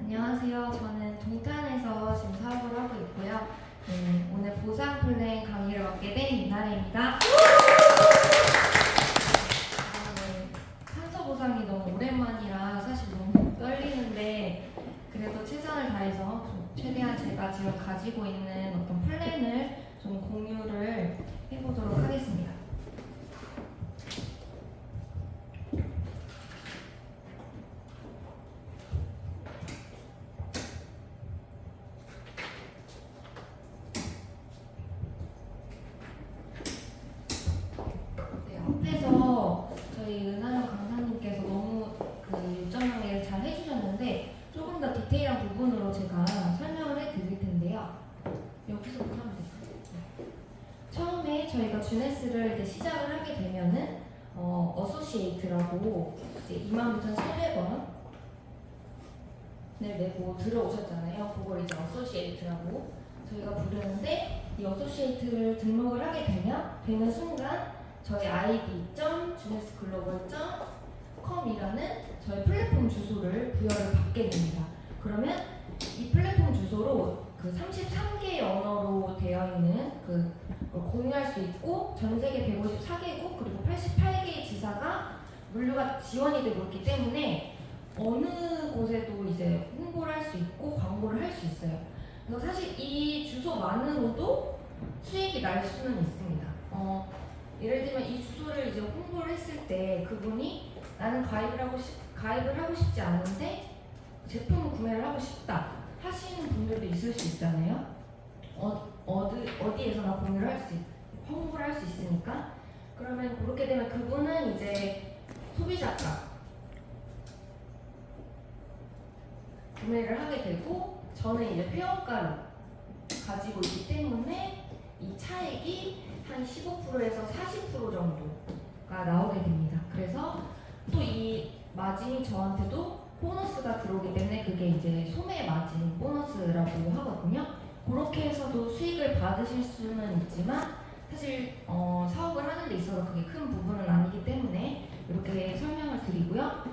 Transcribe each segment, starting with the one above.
안녕하세요. 저는 동탄에서 지금 사업을 하고 있고요. 오늘 보상 플랜 강의를 맡게 된 이나래입니다. 탄소 보상이 너무 오랜만이라 사실 너무 떨리는데 그래도 최선을 다해서 최대한 제가 지금 가지고 있는 어떤 플랜을 좀 공유를 해보도록 하겠습니다. 앞에서 저희 은하영 강사님께서 너무 그 요점 정리를 잘 해주셨는데 조금 더 디테일한 부분으로 제가 설명을 해드릴 텐데요. 여기서부터 하면 될까요? 처음에 저희가 주네스를 이제 시작을 하게 되면은 어소시에이트라고 이제 29,700원을 내고 들어오셨잖아요. 그걸 이제 어소시에이트라고 저희가 부르는데 이 어소시에이트를 등록을 하게 되는 순간 저희 id.junesglobal.com이라는 저희 플랫폼 주소를 부여를 받게 됩니다. 그러면 이 플랫폼 주소로 그 33개의 언어로 되어 있는 그 공유할 수 있고 전 세계 154개국 그리고 88개의 지사가 물류가 지원이 되고 있기 때문에 어느 곳에도 이제 홍보를 할 수 있고 광고를 할 수 있어요. 그래서 사실 이 주소만으로도 수익이 날 수는 있습니다. 예를 들면 이 주소를 이제 홍보를 했을 때 그분이 나는 가입을 하고 싶지 않은데 제품을 구매를 하고 싶다 하시는 분들도 있을 수 있잖아요. 어디에서나 홍보를 할 수 있으니까. 그러면 그렇게 되면 그분은 이제 소비자가 구매를 하게 되고 저는 이제 회원가를 가지고 있기 때문에 이 차액이 한 15%에서 40% 정도가 나오게 됩니다. 그래서 또 이 마진이 저한테도 보너스가 들어오기 때문에 그게 이제 소매 마진 보너스라고 하거든요. 그렇게 해서도 수익을 받으실 수는 있지만 사실 사업을 하는 데 있어서 그게 큰 부분은 아니기 때문에 이렇게 설명을 드리고요.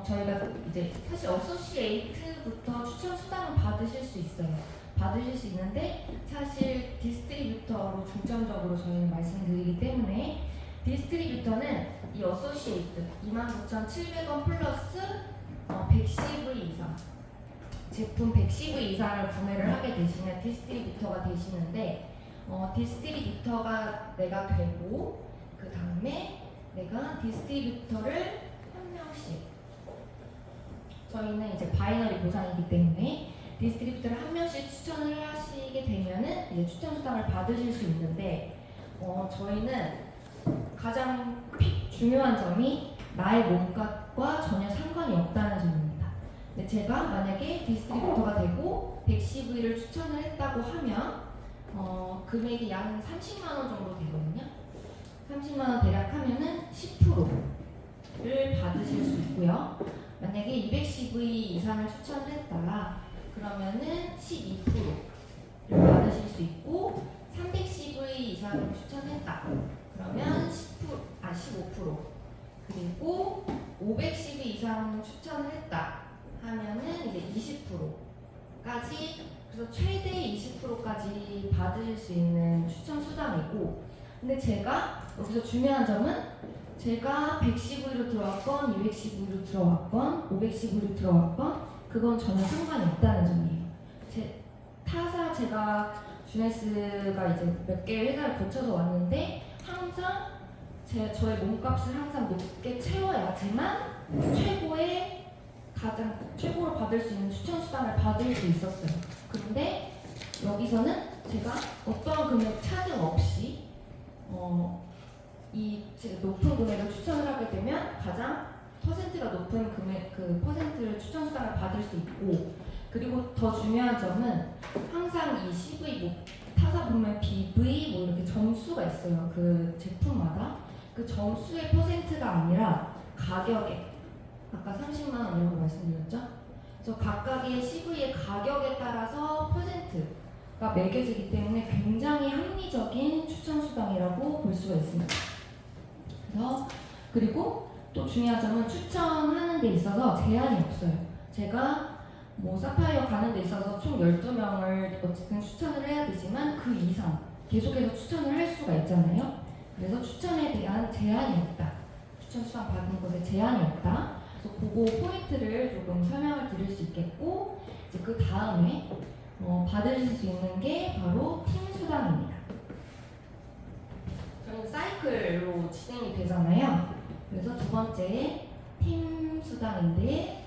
저희가 이제 사실 어소시에이트부터 추천 수당을 받으실 수 있는데 사실 디스트리뷰터로 중점적으로 저희는 말씀드리기 때문에 디스트리뷰터는 이 어소시에이트 29,700원 플러스 100CV 이상 제품 100CV 이상을 구매를 하게 되시면 디스트리뷰터가 되시는데 디스트리뷰터가 내가 되고 그 다음에 내가 디스트리뷰터를 한 명씩 저희는 이제 바이너리 보상이기 때문에 디스트리뷰터를 한 명씩 추천을 하시게 되면은 이제 추천 수당을 받으실 수 있는데 저희는 가장 중요한 점이 나의 몸값과 전혀 상관이 없다는 점입니다. 근데 제가 만약에 디스트리뷰터가 되고 110V를 추천을 했다고 하면 금액이 약 30만 원 정도 되거든요. 30만 원 대략 하면은 10%를 받으실 수 있고요. 만약에 210V 이상을 추천을 했다 그러면은 12%를 받으실 수 있고 310V 이상을 추천했다 그러면 15% 그리고 510V 이상 추천을 했다 하면은 이제 20%까지 그래서 최대 20%까지 받으실 수 있는 추천 수당이고 근데 제가 여기서 중요한 점은 제가 110V로 들어왔건 210V로 들어왔건 510V로 들어왔건 그건 전혀 상관이 없다는 점이에요. 제가 주네스가 이제 몇 개의 회사를 거쳐서 왔는데 항상 저의 몸값을 항상 높게 채워야지만 최고를 받을 수 있는 추천 수당을 받을 수 있었어요. 그런데 여기서는 제가 어떠한 금액 차등 없이 이 높은 금액을 추천을 하게 되면 가장 퍼센트가 높은 금액 그 퍼센트를 추천 수당을 받을 수 있고 그리고 더 중요한 점은 항상 이 CV 타사 보면 BV 이렇게 점수가 있어요. 그 제품마다 그 점수의 퍼센트가 아니라 가격에 아까 30만 원이라고 말씀드렸죠? 그래서 각각의 CV의 가격에 따라서 퍼센트가 매겨지기 때문에 굉장히 합리적인 추천 수당이라고 볼 수가 있습니다. 그리고 또 중요한 점은 추천하는 데 있어서 제한이 없어요. 제가 뭐 사파이어 가는 데 있어서 총 12명을 어쨌든 추천을 해야 되지만 그 이상 계속해서 추천을 할 수가 있잖아요. 그래서 추천에 대한 제한이 없다. 추천 수당 받는 것에 제한이 없다. 그래서 그거 포인트를 조금 설명을 드릴 수 있겠고, 이제 그 다음에 받으실 수 있는 게 바로 팀 수당입니다. 저는 사이클로 진행이 되잖아요. 그래서 두 번째 팀 수당인데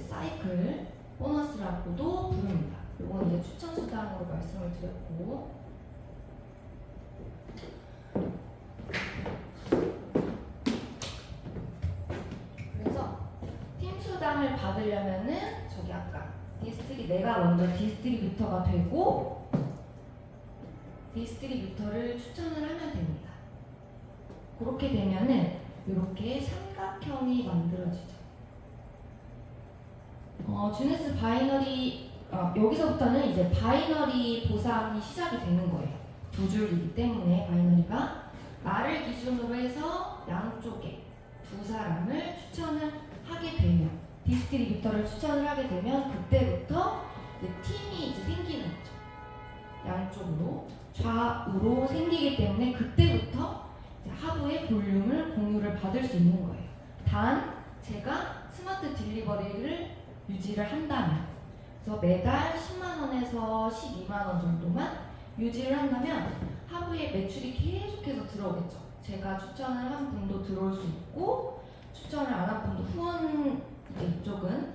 사이클 보너스라고도 부릅니다. 이건 이제 추천 수당으로 말씀을 드렸고, 그래서 팀 수당을 받으려면은 저기 아까 내가 먼저 디스트리뷰터가 되고 디스트리뷰터를 추천을 하면 됩니다. 그렇게 되면은 이렇게 삼각형이 만들어지죠. 주네스 바이너리 여기서부터는 이제 바이너리 보상이 시작이 되는 거예요. 두 줄이기 때문에 바이너리가 나를 기준으로 해서 양쪽에 두 사람을 추천을 하게 되면 디스트리뷰터를 추천을 하게 되면 그때부터 이제 팀이 이제 생기는 거죠. 양쪽으로 좌우로 생기기 때문에 그때부터 이제 하부의 볼륨을 공유를 받을 수 있는 거예요. 단 제가 스마트 딜리버리를 유지를 한다면, 그래서 매달 10만 원에서 12만 원 정도만 유지를 한다면 하부에 매출이 계속해서 들어오겠죠. 제가 추천을 한 분도 들어올 수 있고 추천을 안 한 분도 후원 이쪽은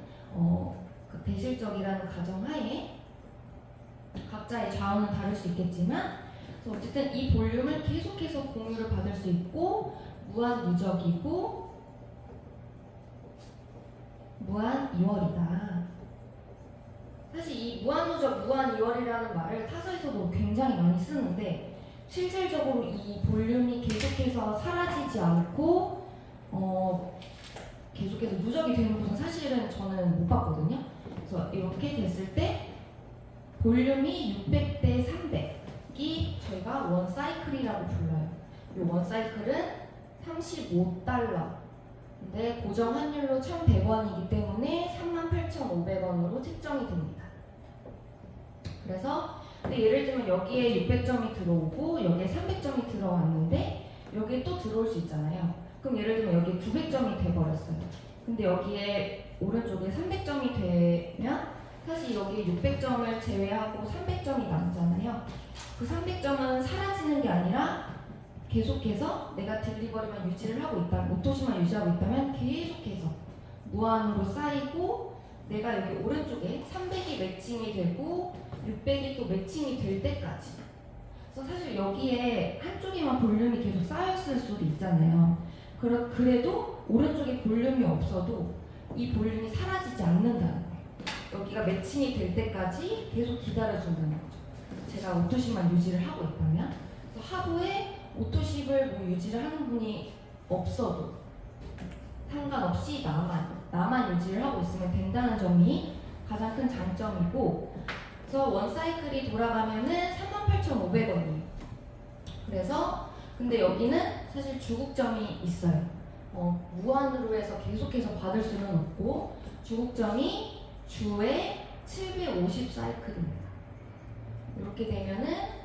그 대실적이라는 가정하에 각자의 좌우는 다를 수 있겠지만, 그래서 어쨌든 이 볼륨을 계속해서 공유를 받을 수 있고 무한 누적이고 무한 2월이다. 사실 이 무한 누적, 무한 2월이라는 말을 타사에서도 굉장히 많이 쓰는데 실질적으로 이 볼륨이 계속해서 사라지지 않고 계속해서 누적이 되는 곳은 사실은 저는 못 봤거든요. 그래서 이렇게 됐을 때 볼륨이 600대 300이 저희가 원 사이클이라고 불러요. 이 원 사이클은 35달러. 근데 고정 환율로 1,100원이기 때문에 38,500원으로 책정이 됩니다. 그래서 예를 들면 여기에 600점이 들어오고 여기에 300점이 들어왔는데 여기에 또 들어올 수 있잖아요. 그럼 예를 들면 여기에 900점이 돼버렸어요. 근데 여기에 오른쪽에 300점이 되면 사실 여기 600점을 제외하고 300점이 남잖아요. 그 300점은 사라지는 게 아니라 계속해서 내가 딜리버리만 유지를 하고 있다면, 오토시만 유지하고 있다면 계속해서 무한으로 쌓이고 내가 여기 오른쪽에 300이 매칭이 되고 600이 또 매칭이 될 때까지. 그래서 사실 여기에 한쪽에만 볼륨이 계속 쌓였을 수도 있잖아요. 그래도 오른쪽에 볼륨이 없어도 이 볼륨이 사라지지 않는다는 거예요. 여기가 매칭이 될 때까지 계속 기다려준다는 거죠. 제가 오토시만 유지를 하고 있다면. 그래서 하부에 오토십을 뭐 유지를 하는 분이 없어도 상관없이 나만 유지를 하고 있으면 된다는 점이 가장 큰 장점이고, 그래서 원 사이클이 돌아가면은 38,500원이에요. 그래서 근데 여기는 사실 주국점이 있어요. 무한으로 해서 계속해서 받을 수는 없고 주국점이 주에 750 사이클입니다. 이렇게 되면은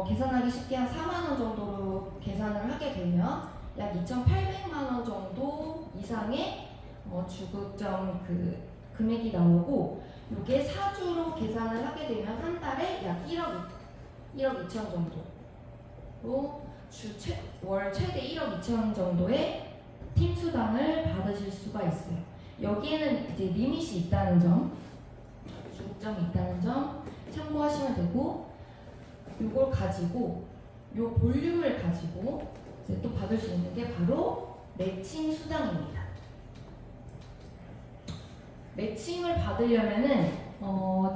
계산하기 쉽게 한 4만 원 정도로 계산을 하게 되면 약 2,800만 원 정도 이상의 주국점 그 금액이 나오고, 이게 4주로 계산을 하게 되면 한 달에 약 1억 2천 정도로 월 최대 1억 2천 정도의 팀 수당을 받으실 수가 있어요. 여기에는 이제 리밋이 있다는 점, 주국점이 있다는 점 참고하시면 되고, 이걸 가지고 요 볼륨을 가지고 이제 또 받을 수 있는 게 바로 매칭 수당입니다. 매칭을 받으려면은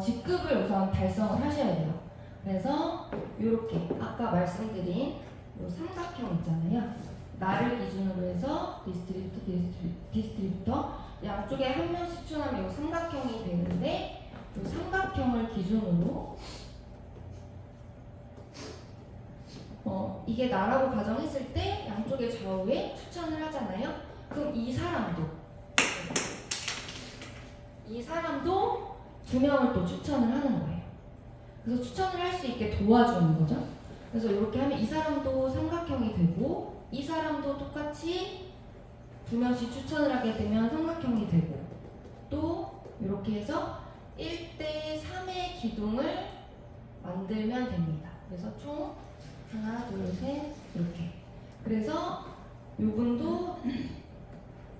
직급을 우선 달성을 하셔야 돼요. 그래서 이렇게 아까 말씀드린 요 삼각형 있잖아요. 나를 기준으로 해서 디스트리뷰터 양쪽에 한 명씩 추천하면 요 삼각형이 되는데, 요 삼각형을 기준으로 이게 나라고 가정했을 때 양쪽의 좌우에 추천을 하잖아요. 그럼 이 사람도 2명을 또 추천을 하는 거예요. 그래서 추천을 할 수 있게 도와주는 거죠. 그래서 이렇게 하면 이 사람도 삼각형이 되고 이 사람도 똑같이 2명씩 추천을 하게 되면 삼각형이 되고 또 이렇게 해서 1대 3의 기둥을 만들면 됩니다. 그래서 총 하나, 둘, 셋 이렇게. 그래서 이분도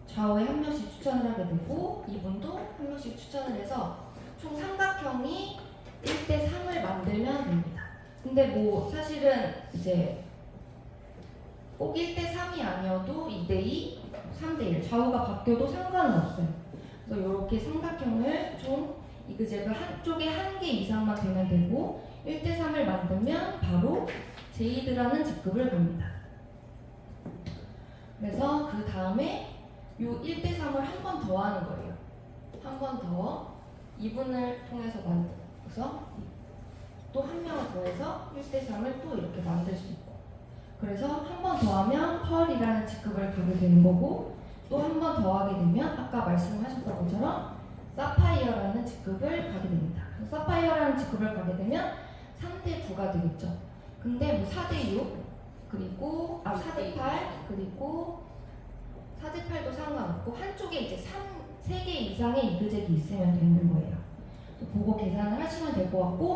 좌우에 한 명씩 추천을 하게 되고 이분도 한 명씩 추천을 해서 총 삼각형이 1대 3을 만들면 됩니다. 근데 뭐 사실은 이제 꼭 1대 3이 아니어도 2대 2, 3대 1 좌우가 바뀌어도 상관은 없어요. 그래서 이렇게 삼각형을 총 이그제그 한쪽에 한 개 이상만 되면 되고 1대 3을 만들면 바로 제이드라는 직급을 갑니다. 그래서 그 다음에 이 1대 3을 한 번 더 하는 거예요. 한 번 더 이분을 통해서 만들어서 또 한 명을 더해서 1대 3을 또 이렇게 만들 수 있고 그래서 한 번 더 하면 펄이라는 직급을 가게 되는 거고 또 한 번 더 하게 되면 아까 말씀하셨던 것처럼 사파이어라는 직급을 가게 됩니다. 사파이어라는 직급을 가게 되면 3대 9가 되겠죠. 근데 뭐 4대 6 그리고 4대 8 그리고 4대 8도 상관없고 한쪽에 이제 3개 이상의 이그젝이 있으면 되는 거예요. 그거 계산을 하시면 될 것 같고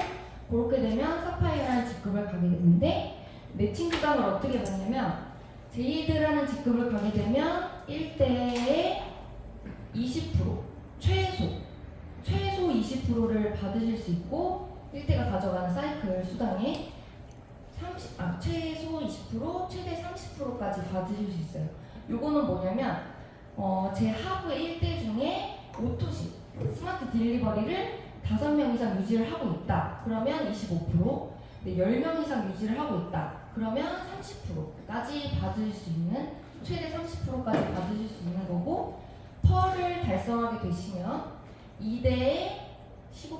그렇게 되면 사파이어라는 직급을 가게 되는데 매칭 수당을 어떻게 받냐면 제이드라는 직급을 가게 되면 1대에 20% 최소 20%를 받으실 수 있고 1대가 가져가는 사이클 수당에 최소 20% 최대 30%까지 받으실 수 있어요. 요거는 뭐냐면 제 하부의 1대 중에 오토십 스마트 딜리버리를 5명 이상 유지를 하고 있다. 그러면 25%, 10명 이상 유지를 하고 있다. 그러면 30%까지 받으실 수 있는 최대 30%까지 받으실 수 있는 거고 펄을 달성하게 되시면 2대에 15%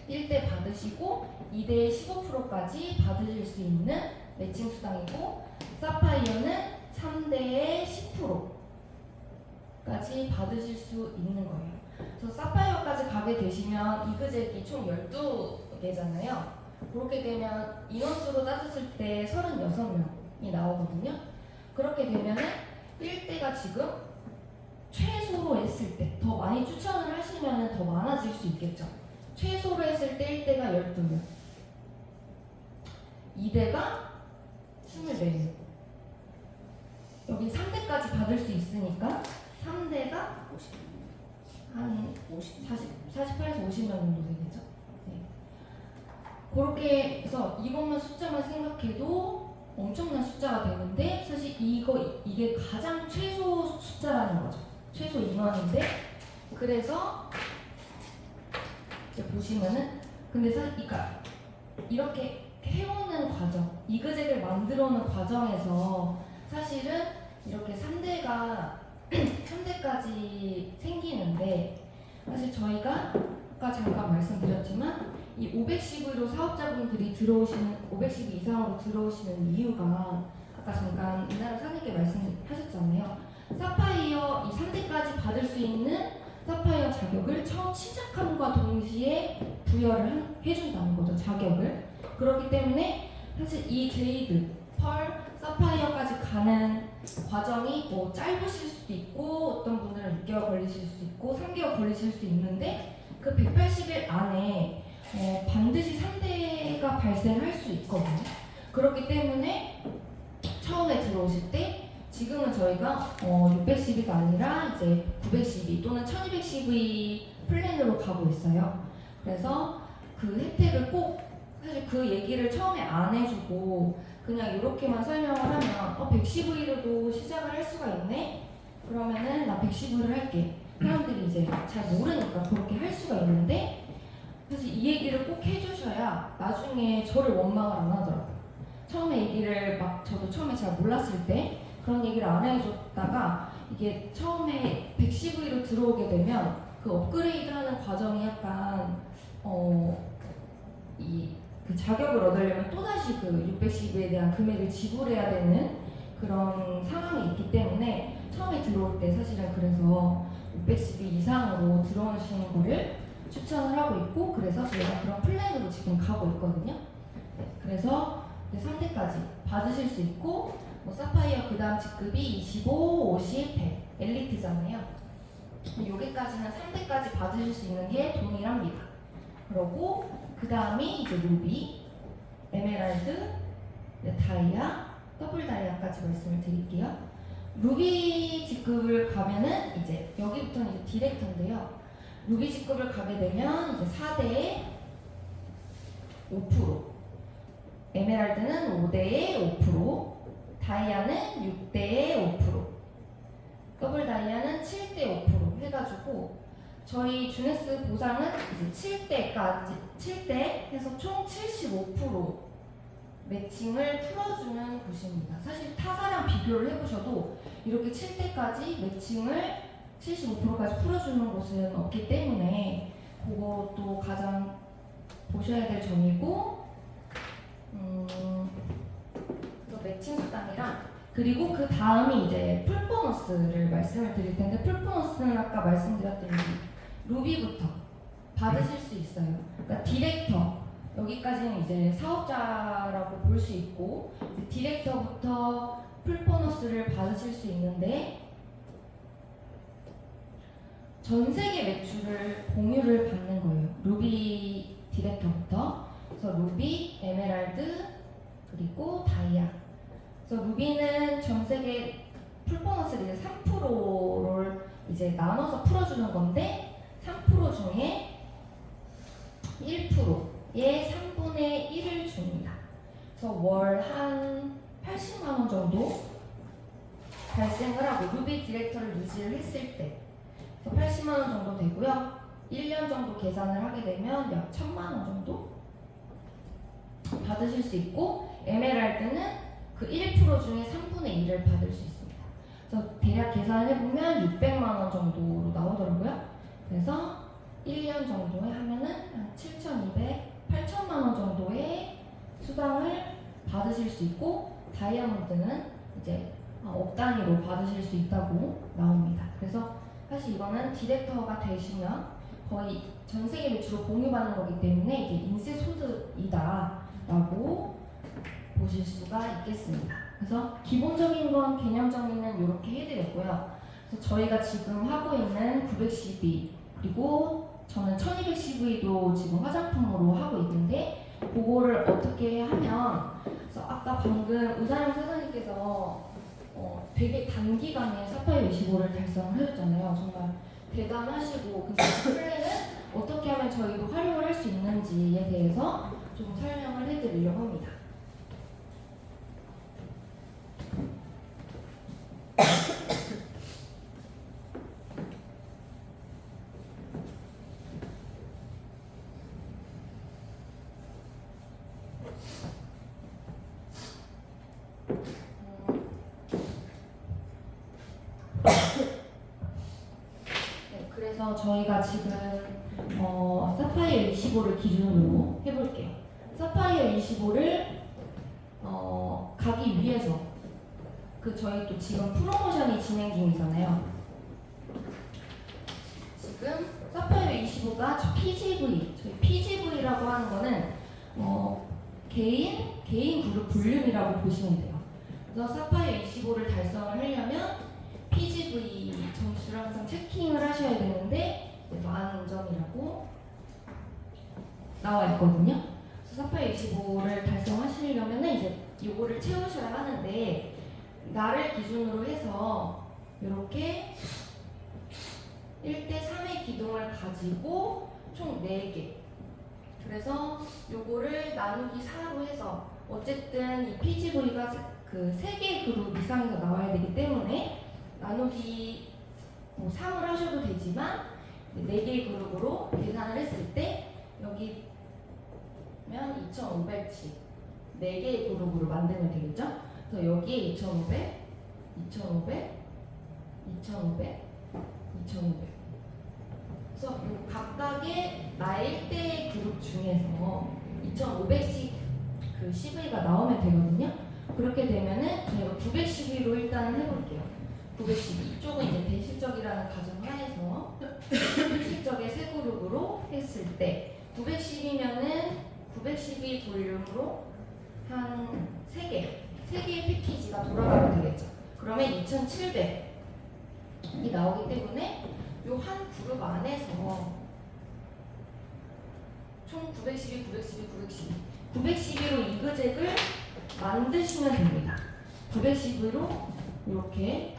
1대 받으시고 2대에 15%까지 받으실 수 있는 매칭 수당이고 사파이어는 3대에 10%까지 받으실 수 있는 거예요. 그래서 사파이어까지 가게 되시면 이그젝이 총 12개잖아요. 그렇게 되면 인원수로 따졌을 때 36명이 나오거든요. 그렇게 되면은 1대가 지금 최소로 했을 때 더 많이 추천을 하시면 더 많아질 수 있겠죠. 최소로 했을 때 1대가 12명 2대가 24명 여기 3대까지 받을 수 있으니까 3대가 한 48에서 50명 정도 되겠죠. 네. 그렇게 해서 이것만 숫자만 생각해도 엄청난 숫자가 되는데 사실 이게 가장 최소 숫자라는 거죠. 최소 인원인데 그래서 이제 보시면은 근데 사실 그러니까 이렇게 해오는 과정, 이그젝을 만들어오는 과정에서 사실은 이렇게 3대까지 생기는데 사실 저희가 아까 잠깐 말씀드렸지만 이 510으로 사업자분들이 510 이상으로 들어오시는 이유가 아까 잠깐 이나라 사장님께 말씀하셨잖아요. 사파이어 이 3대까지 받을 수 있는 사파이어 자격을 처음 시작함과 동시에 부여를 해준다는 거죠. 자격을. 그렇기 때문에 사실 이 제이드, 펄, 사파이어까지 가는 과정이 뭐 짧으실 수도 있고 어떤 분들은 6개월 걸리실 수 있고 3개월 걸리실 수 있는데 그 180일 안에 반드시 3대가 발생할 수 있거든요. 그렇기 때문에 처음에 들어오실 때 지금은 저희가 610이가 아니라 이제 912 또는 1210의 플랜으로 가고 있어요. 그래서 그 혜택을 꼭 사실 그 얘기를 처음에 안 해주고 그냥 이렇게만 설명을 하면 110V로도 시작을 할 수가 있네? 그러면은 나 110V를 할게. 사람들이 이제 잘 모르니까 그렇게 할 수가 있는데 사실 이 얘기를 꼭 해주셔야 나중에 저를 원망을 안 하더라고요. 처음에 얘기를 저도 처음에 잘 몰랐을 때 그런 얘기를 안 해줬다가 이게 처음에 110V로 들어오게 되면 그 업그레이드하는 과정이 약간 그 자격을 얻으려면 또다시 그 610에 대한 금액을 지불해야 되는 그런 상황이 있기 때문에 처음에 들어올 때 사실은 그래서 610 이상으로 들어오시는 거를 추천을 하고 있고, 그래서 저희가 그런 플랜으로 지금 가고 있거든요. 네, 그래서 3대까지 받으실 수 있고, 뭐 사파이어 그 다음 직급이 25, 50, 100 엘리트잖아요. 여기까지는 3대까지 받으실 수 있는 게 동일합니다. 그러고 그 다음이 이제 루비, 에메랄드, 다이아, 더블 다이아까지 말씀을 드릴게요. 루비 직급을 가면은 이제 여기부터는 이제 디렉터인데요. 루비 직급을 가게 되면 이제 4대에 5%, 에메랄드는 5대에 5%, 다이아는 6대에 5%, 더블 다이아는 7대 5% 해가지고 저희 주네스 보상은 이제 7대 해서 총 75% 매칭을 풀어주는 곳입니다. 사실 타사랑 비교를 해보셔도 이렇게 7대까지 매칭을 75%까지 풀어주는 곳은 없기 때문에 그것도 가장 보셔야 될 점이고, 매칭 수당이랑, 그리고 그 다음이 이제 풀보너스를 말씀을 드릴 텐데, 풀보너스는 아까 말씀드렸던 루비부터 받으실 수 있어요. 그러니까 디렉터, 여기까지는 이제 사업자라고 볼 수 있고, 이제 디렉터부터 풀보너스를 받으실 수 있는데, 전 세계 매출을 공유를 받는 거예요. 루비 디렉터부터. 그래서 루비, 에메랄드, 그리고 다이아. 그래서 루비는 전 세계 풀보너스를 이제 3%를 이제 나눠서 풀어주는 건데, 3% 중에 1%의 3분의 1을 줍니다. 그래서 월 한 80만 원 정도 발생을 하고, 루비 디렉터를 유지를 했을 때 80만 원 정도 되고요. 1년 정도 계산을 하게 되면 약 1000만 원 정도 받으실 수 있고, 에메랄드는 그 1% 중에 3분의 1을 받을 수 있습니다. 그래서 대략 계산을 해보면 600만 원 정도로 나오더라고요. 그래서 1년 정도에 하면은 한 7,200, 8천만 원 정도의 수당을 받으실 수 있고, 다이아몬드는 이제 억 단위로 받으실 수 있다고 나옵니다. 그래서 사실 이거는 디렉터가 되시면 거의 전 세계 매출을 공유받는 거기 때문에 이제 인세 소득이다라고 보실 수가 있겠습니다. 그래서 기본적인 건 개념 정리는 이렇게 해드렸고요. 그래서 저희가 지금 하고 있는 910V, 그리고 저는 1210V도 지금 화장품으로 하고 있는데, 그거를 어떻게 하면, 그래서 아까 방금 우사영 사장님께서 되게 단기간에 사파이어 25를 달성을 하셨잖아요. 정말 대단하시고, 근데 그 플랜을 어떻게 하면 저희도 활용을 할 수 있는지에 대해서 좀 설명을 해드리려고 합니다. 네, 그래서 저희가 지금 사파이어 25를 기준으로 해볼게요. 사파이어 25를 가기 위해서 저희 또 지금 프로모션이 진행 중이잖아요. 지금 사파이어 25가 PGV, 저희 PGV라고 하는 거는 개인 그룹 볼륨이라고 보시면 돼요. 그래서 사파이어 25를 달성을 하려면 PGV 점수를 항상 체킹을 하셔야 되는데 10,000점이라고 나와 있거든요. 그래서 사파이어 25를 달성하시려면 이제 요거를 채우셔야 하는데, 나를 기준으로 해서 이렇게 1대3의 기둥을 가지고 총 4개, 그래서 요거를 나누기 4로 해서 어쨌든 이 PGV가 그 3개의 그룹 이상에서 나와야 되기 때문에 나누기 3을 하셔도 되지만 4개의 그룹으로 계산을 했을 때 여기면 2,500씩 4개의 그룹으로 만들면 되겠죠? 그래서 여기에 2,500, 2,500, 2,500, 2,500. 그래서 이 각각의 나의 1대의 그룹 중에서 2,500씩 그 CV가 나오면 되거든요. 그렇게 되면은 저희가 910위로 일단은 해볼게요. 910위. 이쪽은 이제 대실적이라는 가정 하에서 대실적의 세 그룹으로 해서 했을 때 910이면은 912 볼륨으로 한 3개의 패키지가 돌아가면 되겠죠. 그러면 2700이 나오기 때문에 요 한 그룹 안에서 총 912, 912로 이그젝을 만드시면 됩니다. 912로 이렇게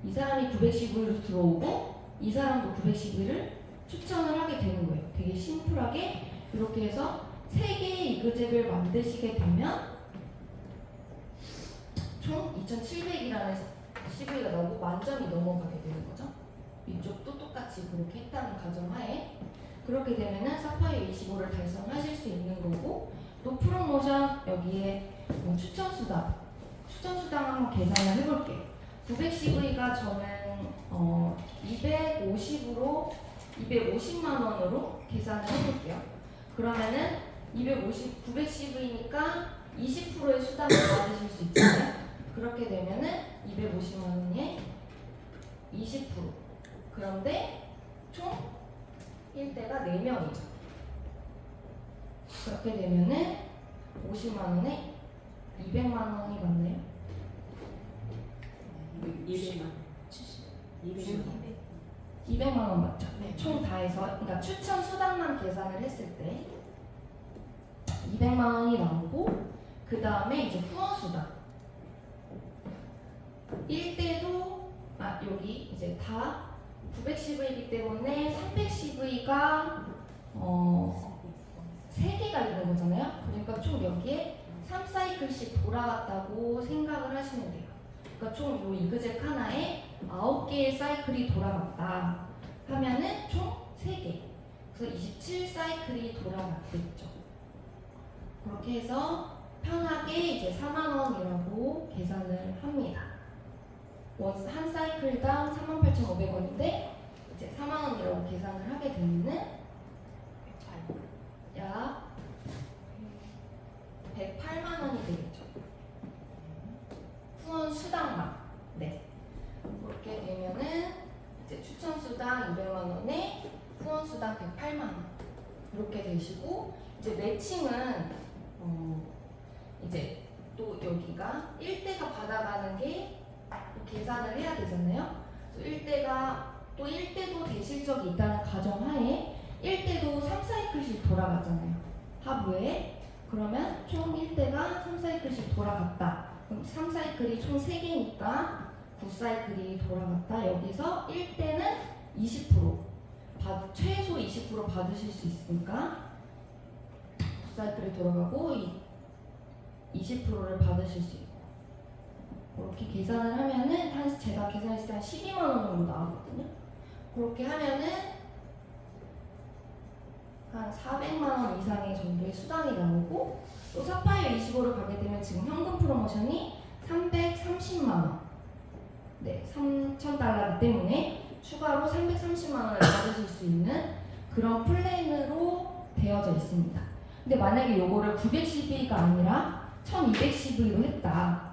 이 사람이 912로 들어오고 이 사람도 912를 추천을 하게 되는 거예요. 되게 심플하게 이렇게 해서 3개의 이그젝을 만드시게 되면 총 2700이라는 CV가 나오고 만점이 넘어가게 되는 거죠. 이쪽도 똑같이 그렇게 했다는 가정하에 그렇게 되면은 사파이어 25를 달성하실 수 있는 거고, 또 프로모션 여기에 추천 수당 한번 계산을 해볼게요. 910V가 저는 250만 원으로 계산을 해볼게요. 그러면은 910V니까 20%의 수당을 받으실 수 있잖아요. 그렇게 되면은 250만 원에 20%. 그런데 총 1대가 4명이죠. 그렇게 되면은 50만 원에 200만 원이 맞나요? 200만 원 맞죠? 네. 총 다 해서, 그러니까 추천 수당만 계산을 했을 때 200만 원이 나오고, 그 다음에 이제 후원 수당 1대도 여기 이제 다 910V이기 때문에 310V가 3개가 있는 거잖아요. 그러니까 총 여기에 3사이클씩 돌아갔다고 생각을 하시면 돼요. 그러니까 총 요 이그젝 하나에 9개의 사이클이 돌아갔다 하면은 총 3개. 그래서 27사이클이 돌아갔겠죠. 그렇게 해서 편하게 이제 4만 원이라고 계산을 합니다. 한 사이클당 48,500원인데 이제 4만 원이라고 계산을 하게 되면은 약 108만 원이 되겠죠. 후원 수당만. 네. 그렇게 되면은 이제 추천 수당 200만 원에 후원 수당 108만 원. 이렇게 되시고, 이제 매칭은 이제 또 여기가 1대가 받아가는 게 계산을 해야 되잖아요. 1대도 되실 적이 있다는 가정하에 1대도 3사이클씩 돌아갔잖아요. 하부에. 그러면 총 1대가 3사이클씩 돌아갔다. 그럼 3사이클이 총 3개니까 9사이클이 돌아갔다. 여기서 1대는 20%, 최소 20% 받으실 수 있으니까 9사이클이 돌아가고 20%를 받으실 수 있고, 그렇게 계산을 하면은 제가 계산했을 때 한 12만 원 정도 나왔거든요. 그렇게 하면은 한 400만 원 이상의 정도의 수당이 나오고, 또 사파이어 25를 가게 되면 지금 현금 프로모션이 330만 원. 네, 3,000달러이기 때문에 추가로 330만 원을 받으실 수 있는 그런 플랜으로 되어져 있습니다. 근데 만약에 요거를 910V가 아니라 1210V로 했다.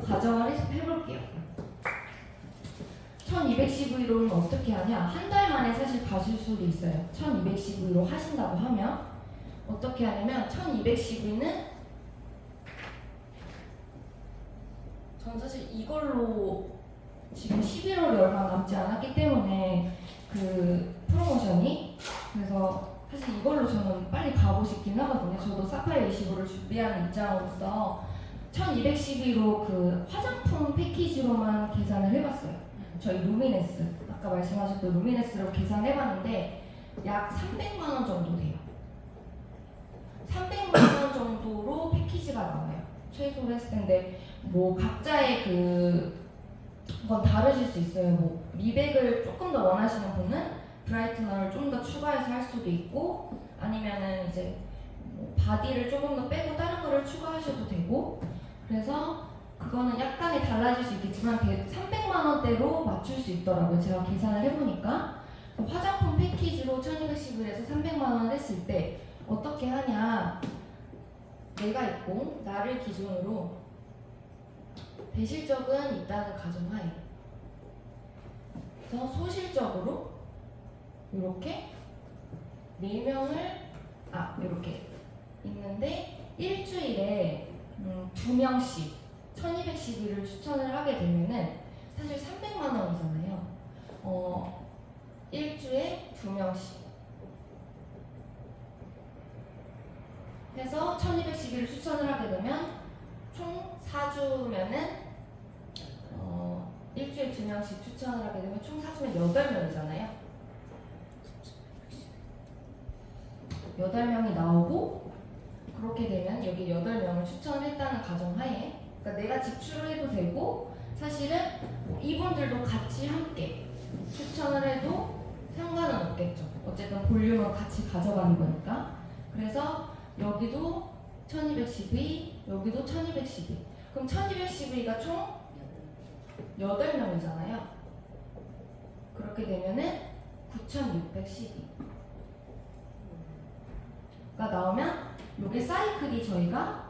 가정을 해볼게요. 1210V로는 어떻게 하냐? 한 달 만에 사실 가실 수도 있어요. 1210V로 하신다고 하면 어떻게 하냐면 1210V는 전 사실 이걸로 지금 11월이 얼마 남지 않았기 때문에 그 프로모션이, 그래서 사실 이걸로 저는 빨리 가고 싶긴 하거든요. 저도 사파이어 25를 준비하는 입장으로서 1212로 그 화장품 패키지로만 계산을 해봤어요. 저희 루미네스, 아까 말씀하셨던 루미네스로 계산해봤는데 약 300만 원 정도 돼요. 300만 원 정도로 패키지가 나와요. 최소로 했을 텐데 뭐 각자의 그건 다르실 수 있어요. 뭐 미백을 조금 더 원하시는 분은 브라이트너를 좀 더 추가해서 할 수도 있고, 아니면은 이제 뭐 바디를 조금 더 빼고 다른 거를 추가하셔도 되고, 그래서 그거는 약간의 달라질 수 있겠지만 300만 원대로 맞출 수 있더라고요. 제가 계산을 해보니까. 화장품 패키지로 1210에서 300만 원을 했을 때 어떻게 하냐, 내가 있고 나를 기준으로 대실적은 있다는 가정하에, 그래서 소실적으로 이렇게 4명을 이렇게 있는데 일주일에 2명씩 1212를 추천을 하게 되면은 사실 300만 원이잖아요. 일주에 2명씩 해서 1212를 추천을 하게 되면 총 4주면은 일주일에 2명씩 추천을 하게 되면 총 4주면 8명이잖아요. 8명이 나오고 그렇게 되면 여기 8명을 추천을 했다는 가정하에 그러니까 내가 지출을 해도 되고 사실은 뭐 이분들도 같이 함께 추천을 해도 상관은 없겠죠. 어쨌든 볼륨은 같이 가져가는 거니까. 그래서 여기도 1212, 여기도 1212. 그럼 1212가 총 8명이잖아요. 그렇게 되면은 9612가 나오면 요게 사이클이 저희가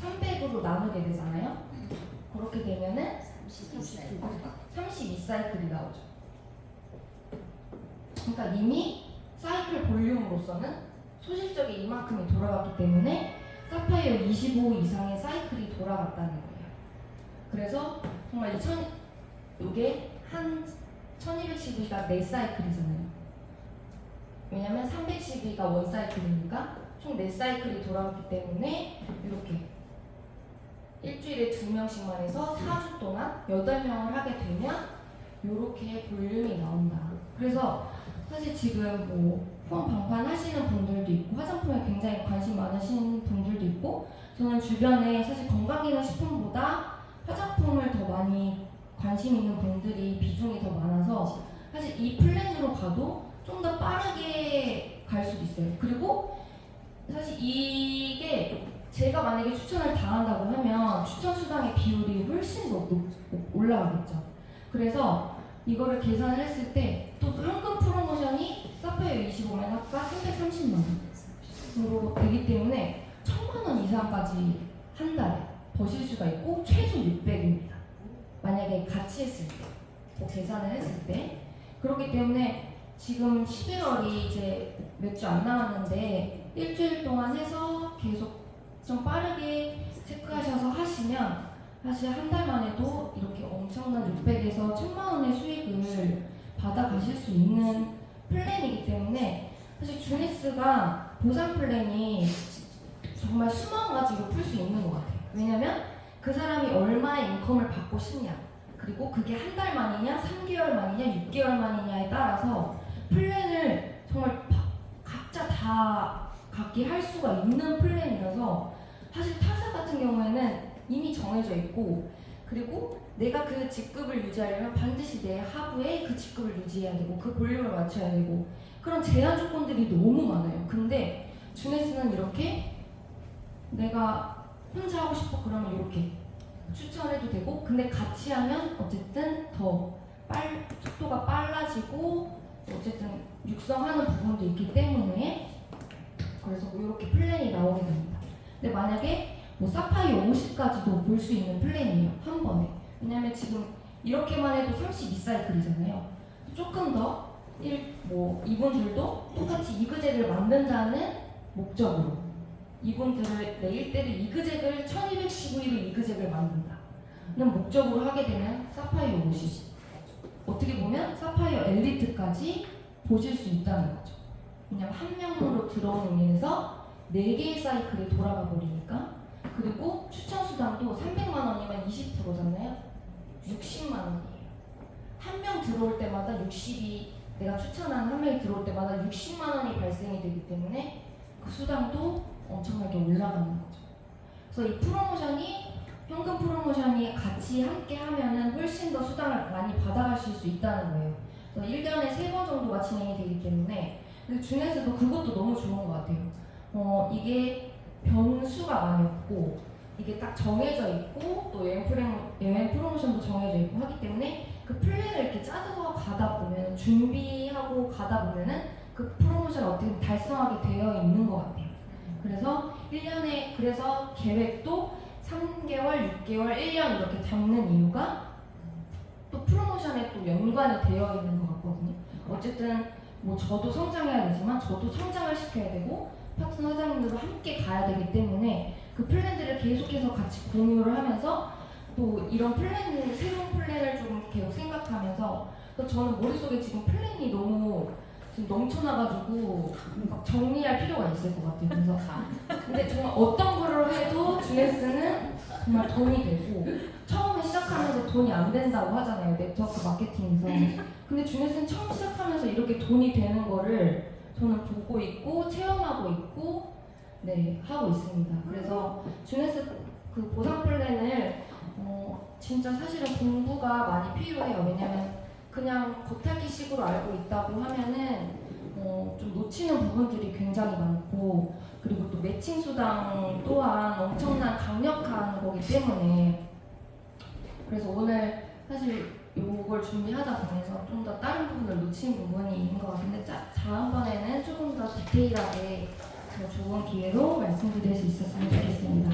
300으로 나누게 되잖아요. 그렇게 되면은 32사이클이 나오죠. 그러니까 이미 사이클 볼륨으로서는 소실적이 이만큼이 돌아갔기 때문에 사파이어 25 이상의 사이클이 돌아갔다는 거예요. 그래서 정말 요게 한 1212가 4사이클이잖아요. 왜냐면 312가 1사이클이니까 총 4사이클이 돌아갔기 때문에 이렇게 일주일에 2명씩만 해서 4주 동안 8명을 하게 되면 이렇게 볼륨이 나온다. 그래서 사실 지금 뭐 폼 방판 하시는 분들도 있고 화장품에 굉장히 관심 많으신 분들도 있고 저는 주변에 사실 건강기능식품보다 화장품을 더 많이 관심 있는 분들이 비중이 더 많아서 사실 이 플랜으로 가도 좀 더 빠르게 갈 수도 있어요. 그리고 사실 이게 제가 만약에 추천을 당한다고 하면 추천 수당의 비율이 훨씬 더 올라가겠죠. 그래서 이거를 계산을 했을 때 또 현금 프로모션이 사파이어 25면 아까 330만 원으로 되기 때문에 1000만 원 이상까지 한 달에 버실 수가 있고 최소 600입니다. 만약에 같이 했을 때, 계산을 했을 때. 그렇기 때문에 지금 11월이 이제 몇 주 안 남았는데 일주일 동안 해서 계속 좀 빠르게 체크하셔서 하시면 사실 한 달만 해도 이렇게 엄청난 600에서 1000만 원의 수익을 받아가실 수 있는 플랜이기 때문에 사실 주니스가 보상 플랜이 정말 수만 가지로 풀 수 있는 것 같아요. 왜냐면 그 사람이 얼마의 인컴을 받고 싶냐 그리고 그게 한 달 만이냐 3개월 만이냐 6개월 만이냐에 따라서 플랜을 정말 각자 다 갖게 할 수가 있는 플랜이라서 사실 타사 같은 경우에는 이미 정해져 있고 그리고 내가 그 직급을 유지하려면 반드시 내 하부에 그 직급을 유지해야 되고 그 볼륨을 맞춰야 되고 그런 제한 조건들이 너무 많아요. 근데 주네스는 이렇게 내가 혼자 하고 싶어 그러면 이렇게 추천해도 되고 근데 같이 하면 어쨌든 더 속도가 빨라지고 어쨌든 육성하는 부분도 있기 때문에 그래서 이렇게 플랜이 나오게 됩니다. 근데 만약에 뭐 사파이어 50까지도 볼 수 있는 플랜이에요. 한 번에. 왜냐면 지금 이렇게만 해도 32사이클이잖아요. 조금 더 이분들도 똑같이 이그젝을 만든다는 목적으로 이분들을 내 일대를 이그젝을 1212로 이그젝을 만든다는 목적으로 하게 되면 사파이어 50 어떻게 보면 사파이어 엘리트까지 보실 수 있다는 거죠. 왜냐면 한 명으로 들어오는 의미에서 4개의 사이클이 돌아가 버리니까 그리고 추천 수당도 300만 원이면 20%잖아요. 60만 원이에요. 한 명 들어올 때마다 60이 내가 추천한 한 명이 들어올 때마다 60만 원이 발생이 되기 때문에 그 수당도 엄청나게 올라가는 거죠. 그래서 이 프로모션이 현금 프로모션이 같이 함께 하면은 훨씬 더 수당을 많이 받아가실 수 있다는 거예요. 그래서 1년에 3번 정도가 진행이 되기 때문에 근데 주넷에도 그것도 너무 좋은 것 같아요. 이게 변수가 많이 없고 이게 딱 정해져 있고 또 여행 프로모션도 정해져 있고 하기 때문에 그 플랜을 이렇게 짜서 가다 보면 준비하고 가다 보면은 그 프로모션을 어떻게 달성하게 되어 있는 것 같아요. 그래서 1년에 그래서 계획도 3개월, 6개월, 1년 이렇게 잡는 이유가 또 프로모션에 또 연관이 되어 있는 것 같거든요. 어쨌든 뭐 저도 성장해야 되지만 저도 성장을 시켜야 되고 파트너 사장님들도 함께 가야 되기 때문에 그 플랜들을 계속해서 같이 공유를 하면서 또 이런 플랜을 새로운 플랜을 좀 계속 생각하면서 또 저는 머릿속에 지금 플랜이 너무 지금 넘쳐나가지고 막 정리할 필요가 있을 것 같아요. 그래서 근데 정말 어떤 거를 해도 주네스는 정말 돈이 되고 처음에 시작하면서 돈이 안 된다고 하잖아요. 네트워크 마케팅에서. 근데 주네스는 처음 시작하면서 이렇게 돈이 되는 거를 저는 보고 있고 체험하고 있고 네 하고 있습니다. 그래서 주네스 그 보상 플랜을 진짜 사실은 공부가 많이 필요해요. 왜냐면 그냥 겉핥기식으로 알고 있다고 하면은 좀 놓치는 부분들이 굉장히 많고 그리고 또 매칭 수당 또한 엄청난 강력한 거기 때문에 그래서 오늘 사실 이걸 준비하다 보면서 좀 더 다른 부분을 놓친 부분이 있는 것 같은데 다음번에는 조금 더 디테일하게 더 좋은 기회로 말씀드릴 수 있었으면 좋겠습니다.